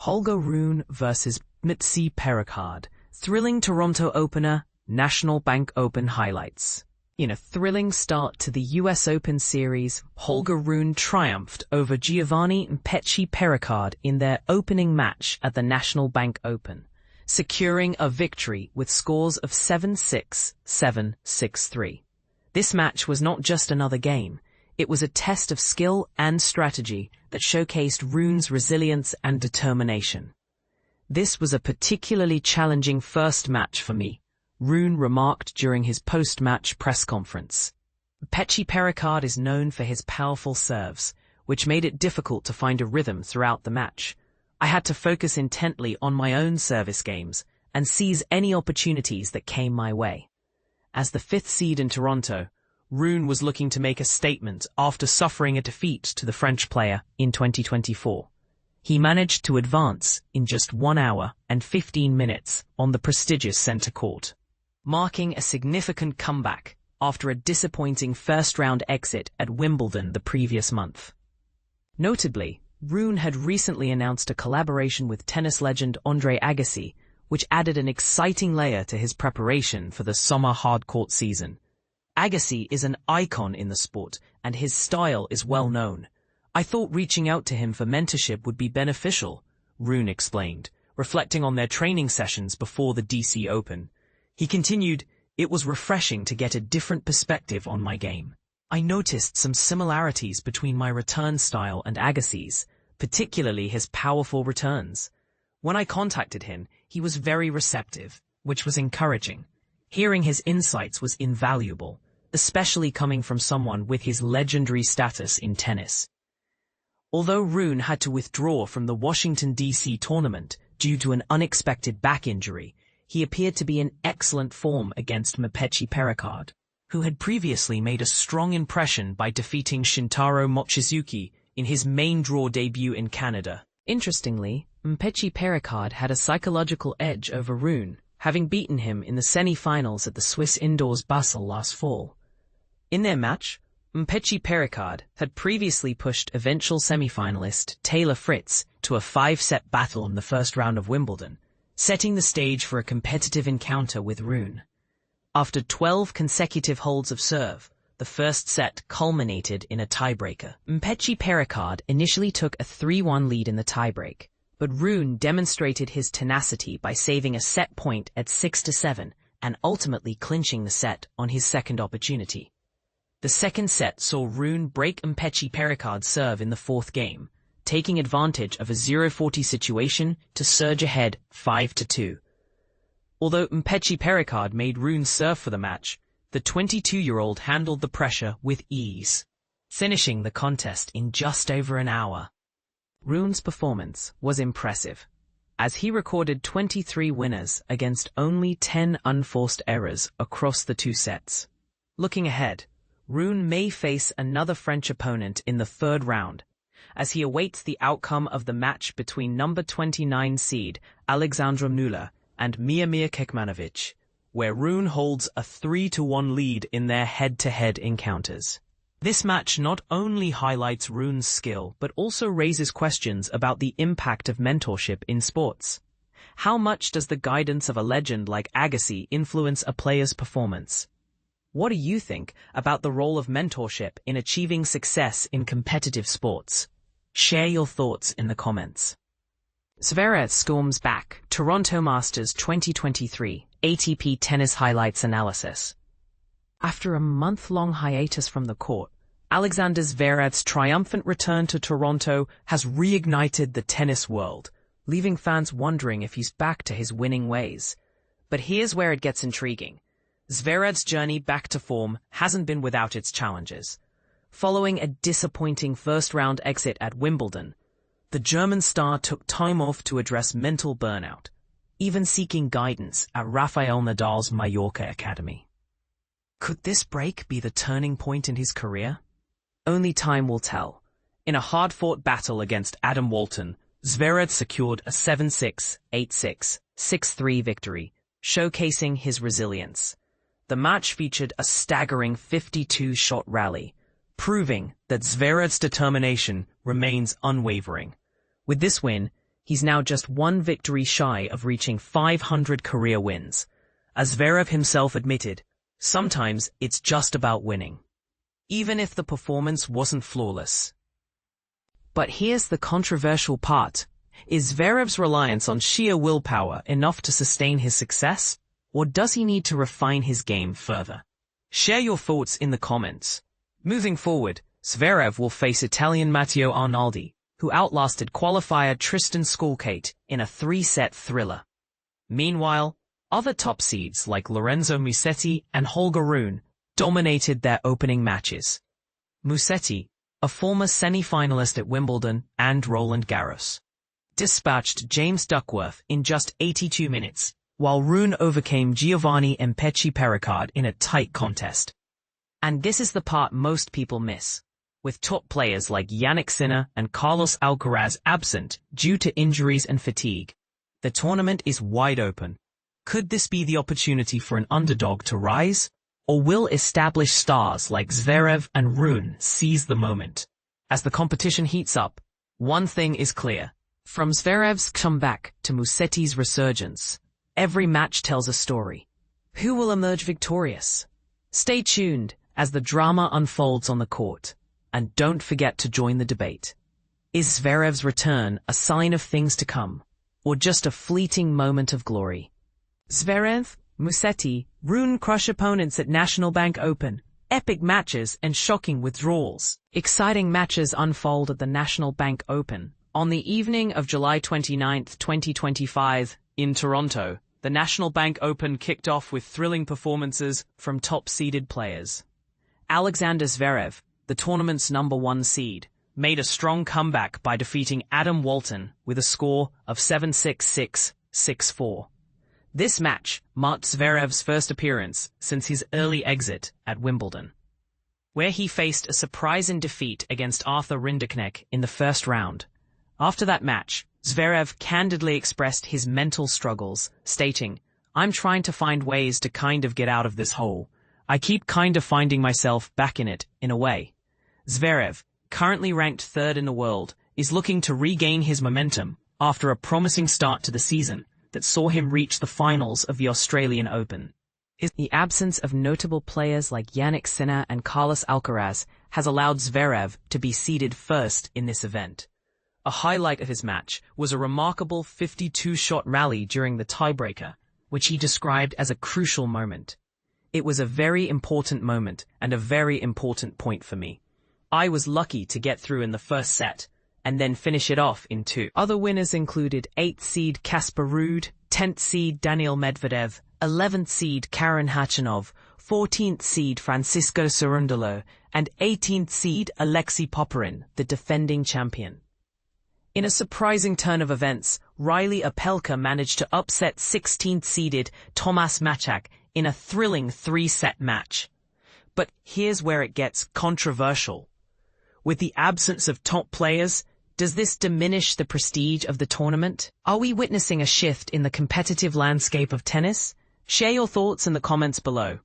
Holger Rune vs. Mpetshi Perricard. Thrilling Toronto opener, National Bank Open highlights. In a thrilling start to the US Open series, Holger Rune triumphed over Giovanni Mpetshi Perricard in their opening match at the National Bank Open, securing a victory with scores of 7-6, 7-6, 6-3. This match was not just another game. It was a test of skill and strategy that showcased Rune's resilience and determination. "This was a particularly challenging first match for me," Rune remarked during his post-match press conference. Mpetshi Perricard is known for his powerful serves, which made it difficult to find a rhythm throughout the match. "I had to focus intently on my own service games and seize any opportunities that came my way." As the fifth seed in Toronto, Rune was looking to make a statement after suffering a defeat to the French player in 2024. He managed to advance in just 1 hour and 15 minutes on the prestigious centre court, marking a significant comeback after a disappointing first-round exit at Wimbledon the previous month. Notably, Rune had recently announced a collaboration with tennis legend Andre Agassi, which added an exciting layer to his preparation for the summer hardcourt season. Agassi is an icon in the sport, and his style is well known. "I thought reaching out to him for mentorship would be beneficial," Rune explained, reflecting on their training sessions before the DC Open. He continued, "It was refreshing to get a different perspective on my game. I noticed some similarities between my return style and Agassi's, particularly his powerful returns. When I contacted him, he was very receptive, which was encouraging. Hearing his insights was invaluable, especially coming from someone with his legendary status in tennis." Although Rune had to withdraw from the Washington, D.C. tournament due to an unexpected back injury, he appeared to be in excellent form against Mpetshi Perricard, who had previously made a strong impression by defeating Shintaro Mochizuki in his main draw debut in Canada. Interestingly, Mpetshi Perricard had a psychological edge over Rune, having beaten him in the semi-finals at the Swiss Indoors Basel last fall. In their match, Mpetshi Perricard had previously pushed eventual semi-finalist Taylor Fritz to a 5-set battle in the first round of Wimbledon, setting the stage for a competitive encounter with Rune. After 12 consecutive holds of serve, the first set culminated in a tiebreaker. Mpetshi Perricard initially took a 3-1 lead in the tiebreak, but Rune demonstrated his tenacity by saving a set point at 6-7 and ultimately clinching the set on his second opportunity. The second set saw Rune break Mpetshi Perricard's serve in the fourth game, taking advantage of a 0-40 situation to surge ahead 5-2. Although Mpetshi Perricard made Rune serve for the match, the 22-year-old handled the pressure with ease, finishing the contest in just over an hour. Rune's performance was impressive, as he recorded 23 winners against only 10 unforced errors across the two sets. Looking ahead, Rune may face another French opponent in the third round, as he awaits the outcome of the match between number 29 seed Alexandre Müller and Miomir Kecmanovic, where Rune holds a 3-1 lead in their head-to-head encounters. This match not only highlights Rune's skill, but also raises questions about the impact of mentorship in sports. How much does the guidance of a legend like Agassi influence a player's performance? What do you think about the role of mentorship in achieving success in competitive sports? Share your thoughts in the comments. Zverev storms back. Toronto Masters 2023 ATP Tennis Highlights Analysis. After a month-long hiatus from the court, Alexander Zverev's triumphant return to Toronto has reignited the tennis world, leaving fans wondering if he's back to his winning ways. But here's where it gets intriguing. Zverev's journey back to form hasn't been without its challenges. Following a disappointing first-round exit at Wimbledon, the German star took time off to address mental burnout, even seeking guidance at Rafael Nadal's Mallorca Academy. Could this break be the turning point in his career? Only time will tell. In a hard-fought battle against Adam Walton, Zverev secured a 7-6, 8-6, 6-3 victory, showcasing his resilience. The match featured a staggering 52-shot rally, proving that Zverev's determination remains unwavering. With this win, he's now just one victory shy of reaching 500 career wins. As Zverev himself admitted, sometimes it's just about winning, even if the performance wasn't flawless. But here's the controversial part. Is Zverev's reliance on sheer willpower enough to sustain his success, or does he need to refine his game further? Share your thoughts in the comments. Moving forward, Zverev will face Italian Matteo Arnaldi, who outlasted qualifier Tristan Skulkate in a 3-set thriller. Meanwhile, other top seeds like Lorenzo Musetti and Holger Rune dominated their opening matches. Musetti, a former semi-finalist at Wimbledon and Roland Garros, dispatched James Duckworth in just 82 minutes, while Rune overcame Giovanni Mpetshi Perricard in a tight contest. And this is the part most people miss. With top players like Jannik Sinner and Carlos Alcaraz absent due to injuries and fatigue, the tournament is wide open. Could this be the opportunity for an underdog to rise? Or will established stars like Zverev and Rune seize the moment? As the competition heats up, one thing is clear. From Zverev's comeback to Musetti's resurgence, every match tells a story. Who will emerge victorious? Stay tuned as the drama unfolds on the court. And don't forget to join the debate. Is Zverev's return a sign of things to come, or just a fleeting moment of glory? Zverev, Musetti, Rune crush opponents at National Bank Open. Epic matches and shocking withdrawals. Exciting matches unfold at the National Bank Open. On the evening of July 29, 2025, in Toronto, the National Bank Open kicked off with thrilling performances from top-seeded players. Alexander Zverev, the tournament's #1 seed, made a strong comeback by defeating Adam Walton with a score of 7-6, 6-4. This match marked Zverev's first appearance since his early exit at Wimbledon, where he faced a surprising defeat against Arthur Rinderknecht in the first round. After that match, Zverev candidly expressed his mental struggles, stating, "I'm trying to find ways to kind of get out of this hole. I keep kind of finding myself back in it, in a way." Zverev, currently ranked 3rd in the world, is looking to regain his momentum after a promising start to the season that saw him reach the finals of the Australian Open. The absence of notable players like Jannik Sinner and Carlos Alcaraz has allowed Zverev to be seeded first in this event. A highlight of his match was a remarkable 52-shot rally during the tiebreaker, which he described as a crucial moment. "It was a very important moment and a very important point for me. I was lucky to get through in the first set and then finish it off in 2. Other winners included 8th seed Casper Ruud, 10th seed Daniil Medvedev, 11th seed Karen Khachanov, 14th seed Francisco Cerundolo, and 18th seed Alexei Popyrin, the defending champion. In a surprising turn of events, Riley Opelka managed to upset 16th-seeded Tomas Machac in a thrilling 3-set match. But here's where it gets controversial. With the absence of top players, does this diminish the prestige of the tournament? Are we witnessing a shift in the competitive landscape of tennis? Share your thoughts in the comments below.